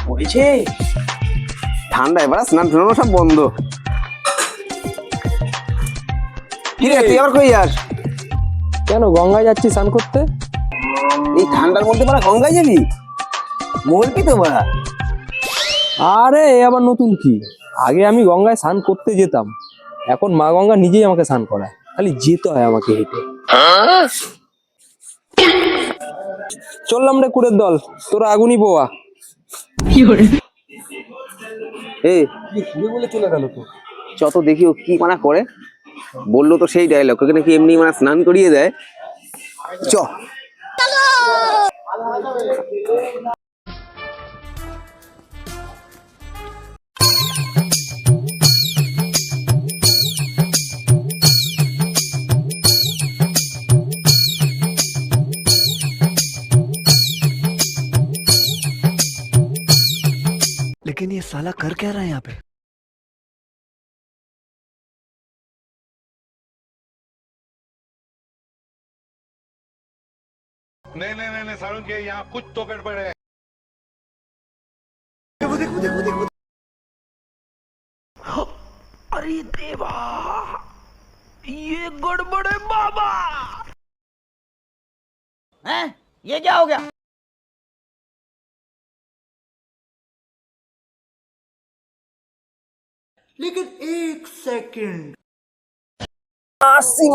হয়েছে ঠান্ডা, এবার স্নান ফেরানো সব বন্ধ। কি রে তুই আবার কই যাস? কেন গঙ্গায় যাচ্ছি স্নান করতে? এই ঠান্ডার মধ্যে বাড়া গঙ্গায় যাবি? মরবি তো বাড়া। আরে এ আবার নতুন কি? আগে আমি গঙ্গায় স্নান করতে যেতাম, এখন মা গঙ্গা নিজেই আমাকে স্নান করায়, খালি যেতে হয় আমাকে হেঁটে। চললাম রে কুড়ের দল, তোরা আগুনই পোয়া। এই বলে চলে গেল তো। যত দেখি ও কি মানা করে, বললো তো সেই ডায়লগ, ওকে নাকি এমনি মানে স্নান করিয়ে দেয়। চ लेकिन ये साला कर क्या रहा है यहाँ पे? नहीं नहीं नहीं सारुण के यहाँ कुछ तो गड़बड़ है। देखो देखो देखो देखो, अरे देवा, ये गड़बड़ है बाबा। हैं? ये क्या हो गया? लेकिन एक सेकंड, আসি